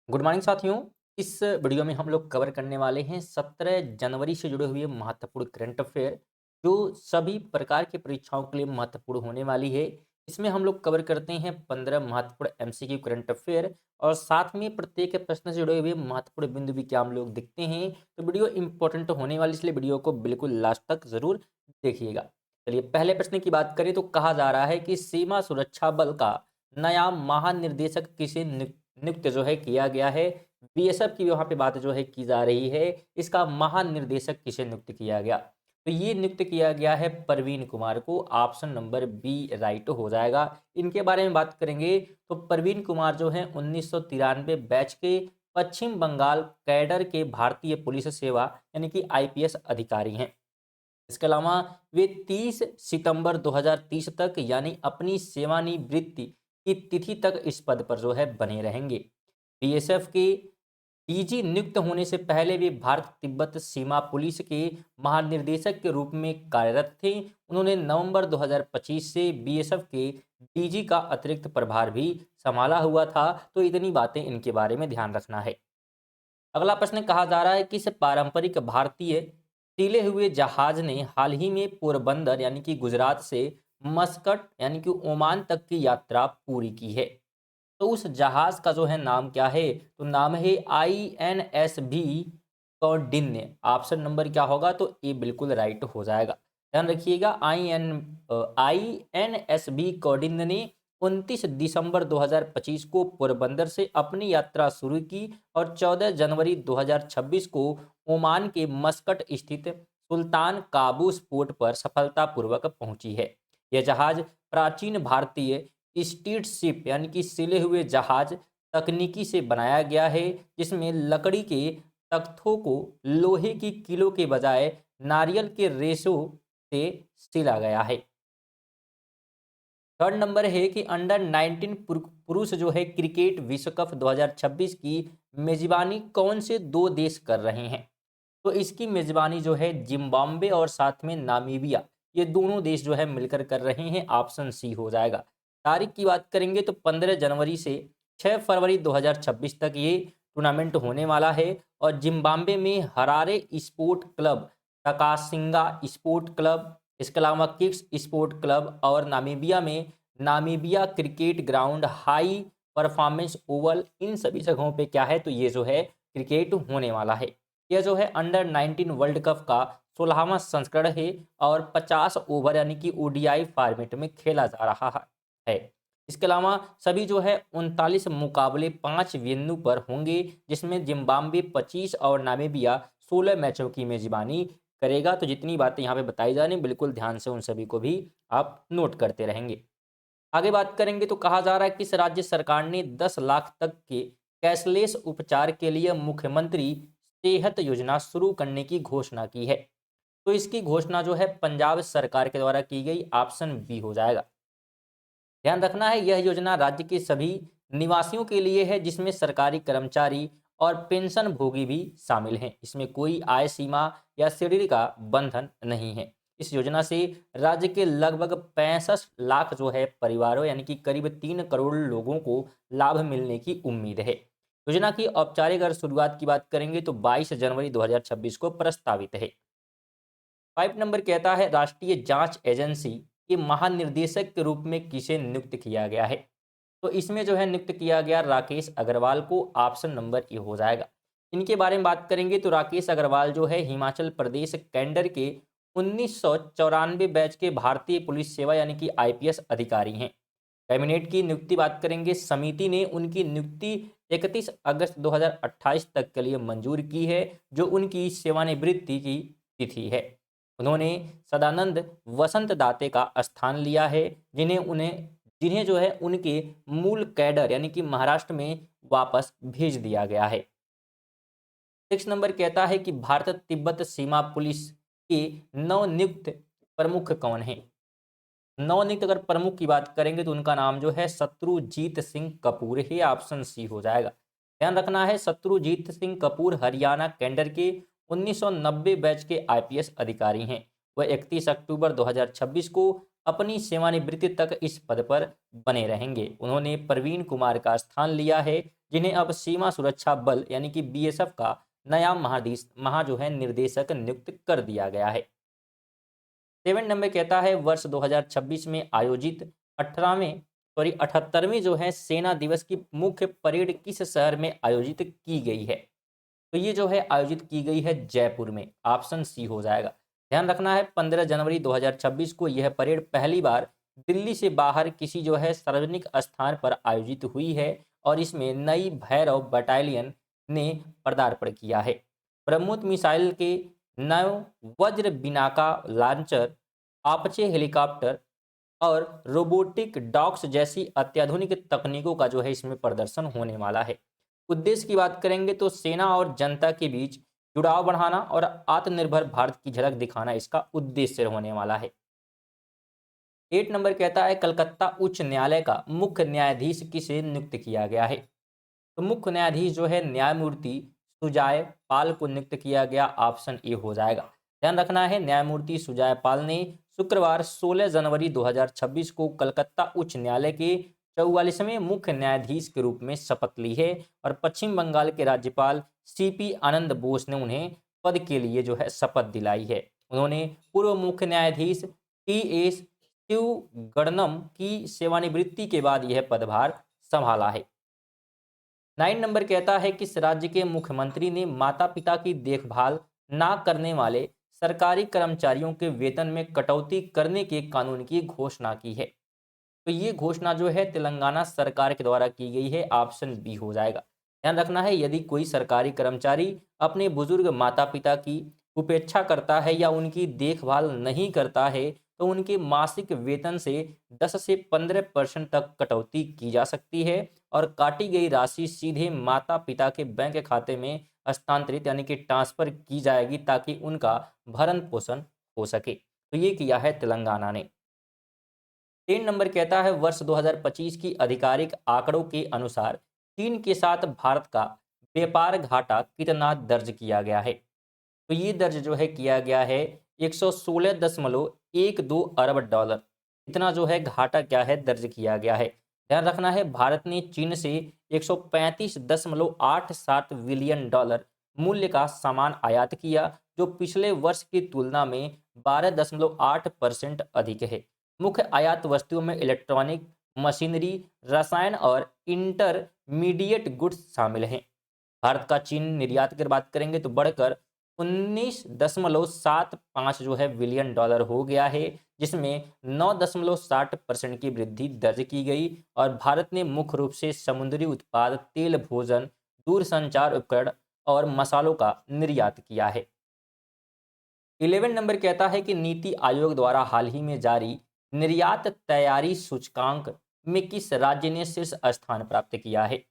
Good morning साथियों। इस video में हम लोग कवर करने वाले हैं 17 जनवरी से जुड़े हुए महत्वपूर्ण करंट अफेयर जो सभी प्रकार की परीक्षाओं के लिए महत्वपूर्ण होने वाली है। इसमें हम लोग कवर करते हैं 15 महत्वपूर्ण एमसीक्यू करंट अफेयर और साथ में प्रत्येक प्रश्न से जुड़े हुए महत्वपूर्ण बिंदु भी क्या हम लोग देखते हैं। तो वीडियो इंपॉर्टेंट होने वाली, इसलिए वीडियो को बिल्कुल लास्ट तक जरूर देखिएगा। चलिए पहले प्रश्न की बात करें तो कहा जा रहा है कि सीमा सुरक्षा बल का नया महानिर्देशक किसे नियुक्त जो है किया गया है। बीएसएफ की वहाँ पे बात जो है की जा रही है। इसका महानिर्देशक किसे नियुक्त किया गया? तो ये नियुक्त किया गया है परवीन कुमार को। ऑप्शन नंबर बी राइट हो जाएगा। इनके बारे में बात करेंगे तो परवीन कुमार जो है 1993 बैच के पश्चिम बंगाल कैडर के भारतीय पुलिस सेवा यानी कि आईपीएस अधिकारी हैं। इसके अलावा वे 30 सितंबर 2030 तक यानी अपनी सेवानिवृत्ति की तिथि तक इस पद पर जो है बने रहेंगे। बीएसएफ के डीजी नियुक्त होने से पहले वे भारत तिब्बत सीमा पुलिस के महानिर्देशक के रूप में कार्यरत थे। उन्होंने नवंबर 2025 से बीएसएफ के डीजी का अतिरिक्त प्रभार भी संभाला हुआ था। तो इतनी बातें इनके बारे में ध्यान रखना है। अगला प्रश्न कहा जा रहा है कि इस पारंपरिक भारतीय सिले हुए जहाज ने हाल ही में पोरबंदर यानी कि गुजरात से मस्कट यानी कि ओमान तक की यात्रा पूरी की है। तो उस जहाज का जो है नाम क्या है? तो नाम है INSB कौंडिन्य। ऑप्शन नंबर क्या होगा? तो ए बिल्कुल राइट हो जाएगा। ध्यान रखिएगा, INSB कौंडिन्य ने 29 दिसंबर 2025 को पोरबंदर से अपनी यात्रा शुरू की और 14 जनवरी 2026 को ओमान के मस्कट स्थित सुल्तान काबूस पोर्ट पर सफलतापूर्वक पहुंची है। यह जहाज प्राचीन भारतीय स्टीट शिप यानी कि सिले हुए जहाज तकनीकी से बनाया गया है, जिसमें लकड़ी के तख्तों को लोहे की कीलों के बजाय नारियल के रेशों से सिला गया है। थर्ड नंबर है कि अंडर 19 पुरुष जो है क्रिकेट विश्व कप 2026 की मेजबानी कौन से दो देश कर रहे हैं? तो इसकी मेजबानी जो है जिम्बाब्वे और साथ में नामीबिया, ये दोनों देश जो है मिलकर कर रहे हैं। ऑप्शन सी हो जाएगा। तारीख की बात करेंगे तो 15 जनवरी से 6 फरवरी 2026 तक ये टूर्नामेंट होने वाला है। और जिम्बाब्वे में Harare sport club, Takashinga sport club, इसके अलावा किक्स स्पोर्ट क्लब और नामीबिया में Namibia cricket ground, high performance oval, इन सभी जगहों पे क्या है? तो ये जो है क्रिकेट होने वाला है। यह जो है अंडर 19 वर्ल्ड कप का 16वां संस्करण है और 50 ओवर यानी कि ओडीआई फॉर्मेट में खेला जा रहा है। इसके अलावा सभी जो है 39 मुकाबले 5 वेन्यू पर होंगे, जिसमें जिम्बाब्वे 25 और नामीबिया 16 मैचों की मेजबानी करेगा। तो जितनी बातें यहाँ पे बताई जा रही बिल्कुल ध्यान से उन सभी को भी आप नोट करते रहेंगे। आगे बात करेंगे तो कहा जा रहा है किस राज्य सरकार ने 10 लाख तक के कैशलेस उपचार के लिए मुख्यमंत्री सेहत योजना शुरू करने की घोषणा की है? तो इसकी घोषणा जो है पंजाब सरकार के द्वारा की गई। ऑप्शन बी हो जाएगा। ध्यान रखना है, यह योजना राज्य के सभी निवासियों के लिए है, जिसमें सरकारी कर्मचारी और पेंशन भोगी भी शामिल हैं। इसमें कोई आय सीमा या श्रेणी का बंधन नहीं है। इस योजना से राज्य के लगभग 65 लाख जो है परिवारों यानी कि करीब 3 करोड़ लोगों को लाभ मिलने की उम्मीद है। योजना की औपचारिक अगर शुरुआत की बात करेंगे तो 22 जनवरी 2026 को प्रस्तावित है। 5 नंबर कहता है राष्ट्रीय जांच एजेंसी के महानिर्देशक के रूप में किसे नियुक्त किया गया है? तो इसमें जो है नियुक्त किया गया राकेश अग्रवाल को। ऑप्शन नंबर ए हो जाएगा। इनके बारे में बात करेंगे तो राकेश अग्रवाल जो है हिमाचल प्रदेश कैडर के 1994 बैच के भारतीय पुलिस सेवा यानी कि आईपीएस अधिकारी हैं। कैबिनेट की नियुक्ति बात करेंगे, समिति ने उनकी नियुक्ति 31 अगस्त 2028 तक के लिए मंजूर की है, जो उनकी सेवानिवृत्ति की तिथि है। उन्होंने सदानंद वसंत दाते का स्थान लिया है, जिन्हें जो है उनके मूल कैडर यानी कि महाराष्ट्र में वापस भेज दिया गया है। 6 नंबर कहता है कि भारत तिब्बत सीमा पुलिस के नवनियुक्त प्रमुख कौन हैं? नवनियुक्त अगर प्रमुख की बात करेंगे तो उनका नाम जो है शत्रुजीत सिंह कपूर है। ऑप्शन सी हो जाएगा। ध्यान रखना है, शत्रुजीत सिंह कपूर हरियाणा कैडर के 1990 बैच के आईपीएस अधिकारी हैं। वह 31 अक्टूबर 2026 को अपनी सेवानिवृत्ति तक इस पद पर बने रहेंगे। उन्होंने प्रवीण कुमार का स्थान लिया है, जिन्हें अब सीमा सुरक्षा बल यानी कि बीएसएफ का नया जो है निर्देशक नियुक्त कर दिया गया है। 7 नंबर कहता है वर्ष 2026 में आयोजित 78वीं जो है सेना दिवस की मुख्य परेड किस शहर में आयोजित की गई है? तो ये जो है आयोजित की गई है जयपुर में। ऑप्शन सी हो जाएगा। ध्यान रखना है 15 जनवरी 2026 को यह परेड पहली बार दिल्ली से बाहर किसी जो है सार्वजनिक स्थान पर आयोजित हुई है और इसमें नई भैरव बटालियन ने पदार्पण किया है। ब्रह्मोस मिसाइल के नव वज्र बिनाका लॉन्चर, आपचे हेलीकॉप्टर और रोबोटिक डॉग्स जैसी अत्याधुनिक तकनीकों का जो है इसमें प्रदर्शन होने वाला है। उद्देश्य की बात करेंगे तो सेना और जनता के बीच जुड़ाव बढ़ाना और आत्मनिर्भर भारत की झलक दिखाना इसका उद्देश्य होने वाला है। 8 नंबर कहता है कलकत्ता उच्च न्यायालय का मुख्य न्यायाधीश किसे नियुक्त किया गया है? तो मुख्य न्यायाधीश जो है न्यायमूर्ति सुजाय पाल को नियुक्त किया गया। ऑप्शन ए हो जाएगा। ध्यान रखना है न्यायमूर्ति सुजाय पाल ने शुक्रवार 16 जनवरी 2026 को कलकत्ता उच्च न्यायालय के 44वें मुख्य न्यायाधीश के रूप में शपथ ली है और पश्चिम बंगाल के राज्यपाल सीपी आनंद बोस ने उन्हें पद के लिए जो है शपथ दिलाई है। उन्होंने पूर्व मुख्य न्यायाधीश टी एस शिवगणनम की सेवानिवृत्ति के बाद यह पदभार संभाला है। 9 नंबर कहता है किस राज्य के मुख्यमंत्री ने माता पिता की देखभाल ना करने वाले सरकारी कर्मचारियों के वेतन में कटौती करने के कानून की घोषणा की है? तो ये घोषणा जो है तेलंगाना सरकार के द्वारा की गई है। ऑप्शन बी हो जाएगा। ध्यान रखना है यदि कोई सरकारी कर्मचारी अपने बुजुर्ग माता पिता की उपेक्षा करता है या उनकी देखभाल नहीं करता है तो उनके मासिक वेतन से 10 से 15% तक कटौती की जा सकती है और काटी गई राशि सीधे माता पिता के बैंक खाते में हस्तांतरित यानी कि ट्रांसफर की जाएगी ताकि उनका भरण पोषण हो सके। तो ये किया है तेलंगाना ने। 3 नंबर कहता है वर्ष 2025 की आधिकारिक आंकड़ों के अनुसार चीन के साथ भारत का व्यापार घाटा कितना दर्ज किया गया है? तो ये दर्ज जो है किया गया है 116.12 अरब डॉलर। इतना जो है घाटा क्या है दर्ज किया गया है। ध्यान रखना है भारत ने चीन से 135.87 बिलियन डॉलर मूल्य का सामान आयात किया जो पिछले वर्ष की तुलना में 12.8% अधिक है। मुख्य आयात वस्तुओं में इलेक्ट्रॉनिक मशीनरी, रसायन और इंटरमीडिएट गुड्स शामिल हैं। भारत का चीन निर्यात की बात करेंगे तो बढ़कर 19.75 जो है बिलियन डॉलर हो गया है, जिसमें 9.60% की वृद्धि दर्ज की गई और भारत ने मुख्य रूप से समुद्री उत्पाद, तेल, भोजन, दूरसंचार उपकरण और मसालों का निर्यात किया है। 11 नंबर कहता है कि नीति आयोग द्वारा हाल ही में जारी निर्यात तैयारी सूचकांक में किस राज्य ने शीर्ष स्थान प्राप्त किया है?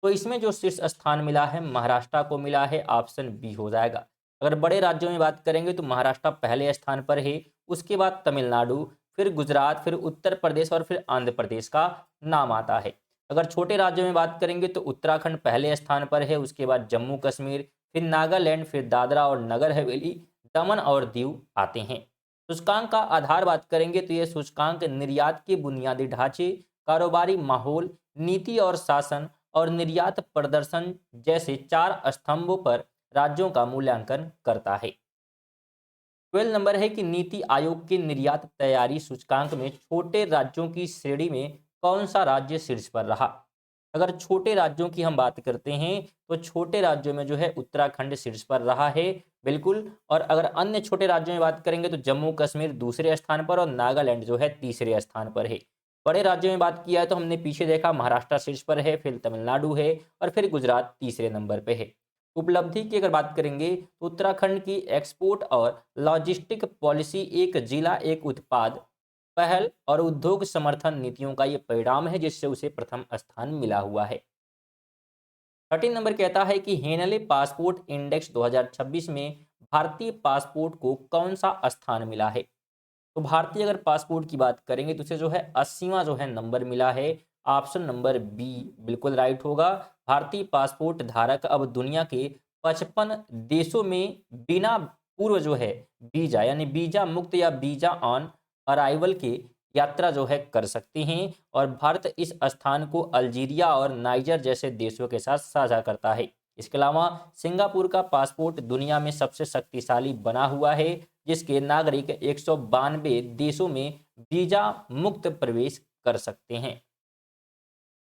तो इसमें जो शीर्ष स्थान मिला है महाराष्ट्र को मिला है। ऑप्शन बी हो जाएगा। अगर बड़े राज्यों में बात करेंगे तो महाराष्ट्र पहले स्थान पर है, उसके बाद तमिलनाडु, फिर गुजरात, फिर उत्तर प्रदेश और फिर आंध्र प्रदेश का नाम आता है। अगर छोटे राज्यों में बात करेंगे तो उत्तराखंड पहले स्थान पर है, उसके बाद जम्मू कश्मीर, फिर नागालैंड, फिर दादरा और नगर हवेली, दमन और दीव आते हैं। सूचकांक का आधार बात करेंगे तो यह सूचकांक निर्यात के बुनियादी ढांचे, कारोबारी माहौल, नीति और शासन और निर्यात प्रदर्शन जैसे 4 स्तंभों पर राज्यों का मूल्यांकन करता है। 12 नंबर है कि नीति आयोग के निर्यात तैयारी सूचकांक में छोटे राज्यों की श्रेणी में कौन सा राज्य शीर्ष पर रहा? अगर छोटे राज्यों की हम बात करते हैं तो छोटे राज्यों में जो है उत्तराखंड शीर्ष पर रहा है, बिल्कुल। और अगर अन्य छोटे राज्यों में बात करेंगे तो जम्मू कश्मीर दूसरे स्थान पर और नागालैंड जो है तीसरे स्थान पर है। बड़े राज्यों में बात किया है तो हमने पीछे देखा महाराष्ट्र शीर्ष पर है, फिर तमिलनाडु है और फिर गुजरात तीसरे नंबर पे है। उपलब्धि की अगर बात करेंगे तो उत्तराखंड की एक्सपोर्ट और लॉजिस्टिक पॉलिसी, एक जिला एक उत्पाद पहल और उद्योग समर्थन नीतियों का ये परिणाम है जिससे उसे प्रथम स्थान मिला हुआ है। 13 नंबर कहता है कि हेनले पासपोर्ट इंडेक्स 2026 में भारतीय पासपोर्ट को कौन सा स्थान मिला है? तो भारतीय अगर पासपोर्ट की बात करेंगे तो उसे जो है 80वां जो है नंबर मिला है। ऑप्शन नंबर बी बिल्कुल राइट होगा। भारतीय पासपोर्ट धारक अब दुनिया के 55 देशों में बिना पूर्व जो है वीजा यानी वीजा मुक्त या वीजा ऑन अराइवल के यात्रा जो है कर सकती हैं और भारत इस स्थान को अल्जीरिया और नाइजर जैसे देशों के साथ साझा करता है। इसके अलावा सिंगापुर का पासपोर्ट दुनिया में सबसे शक्तिशाली बना हुआ है, जिसके नागरिक 192 देशों में वीजा मुक्त प्रवेश कर सकते हैं।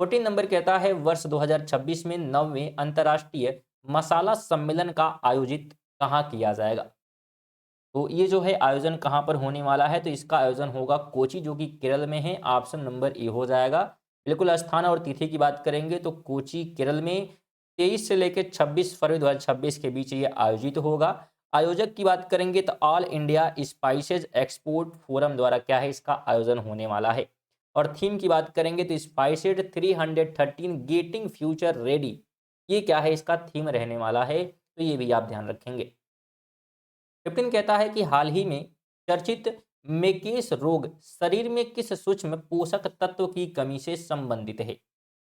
14 नंबर कहता है वर्ष 2026 में 9वें अंतर्राष्ट्रीय मसाला सम्मेलन का आयोजित कहाँ किया जाएगा। तो ये जो है आयोजन कहाँ पर होने वाला है, तो इसका आयोजन होगा कोची, जो कि केरल में है। ऑप्शन नंबर ए हो जाएगा। बिल्कुल स्थान और तिथि की बात करेंगे तो कोची केरल में 23 से लेकर 26 फरवरी 2026 के बीच ये आयोजित होगा। आयोजक की बात करेंगे तो all India spices export forum द्वारा क्या है इसका आयोजन होने वाला है। और थीम की बात करेंगे तो स्पाइसेड 313 गेटिंग फ्यूचर रेडी, ये क्या है इसका थीम रहने वाला है, तो ये भी आप ध्यान रखेंगे। 15 कहता है कि हाल ही में चर्चित मेकेस रोग शरीर में किस सूक्ष्म पोषक तत्व की कमी से संबंधित है।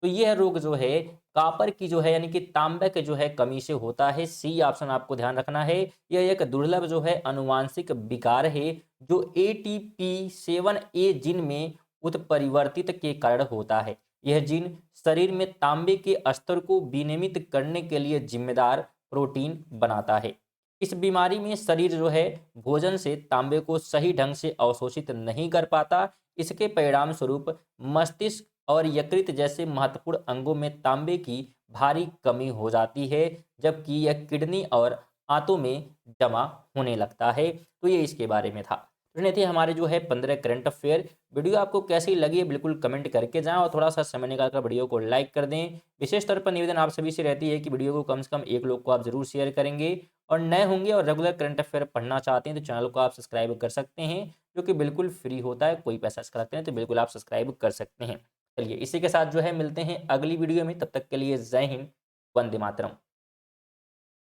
तो यह रोग जो है कापर की जो है यानी कि तांबे के जो है कमी से होता है। सी ऑप्शन आपको ध्यान रखना है। यह एक दुर्लभ जो है अनुवांशिक विकार है जो ATP7A जीन में उत्परिवर्तित के कारण होता है। यह जीन शरीर में तांबे के स्तर को विनियमित करने के लिए जिम्मेदार प्रोटीन बनाता है। इस बीमारी में शरीर जो है भोजन से तांबे को सही ढंग से अवशोषित नहीं कर पाता। इसके परिणाम स्वरूप मस्तिष्क और यकृत जैसे महत्वपूर्ण अंगों में तांबे की भारी कमी हो जाती है, जबकि यह किडनी और आंतों में जमा होने लगता है। तो ये इसके बारे में था। तो ये थे हमारे जो है 15 करंट अफेयर। वीडियो आपको कैसी लगी है बिल्कुल कमेंट करके जाएं और थोड़ा सा समय निकालकर वीडियो को लाइक कर दें। विशेष तौर पर निवेदन आप सभी से रहती है कि वीडियो को कम से कम एक लोग को आप जरूर शेयर करेंगे और नए होंगे और रेगुलर करंट अफेयर पढ़ना चाहते हैं तो चैनल को आप सब्सक्राइब कर सकते हैं, जो कि बिल्कुल फ्री होता है, कोई पैसा इसका लगता है तो बिल्कुल आप सब्सक्राइब कर सकते हैं। चलिए इसी के साथ जो है मिलते हैं अगली वीडियो में, तब तक के लिए जय हिंद, वंदे मातरम।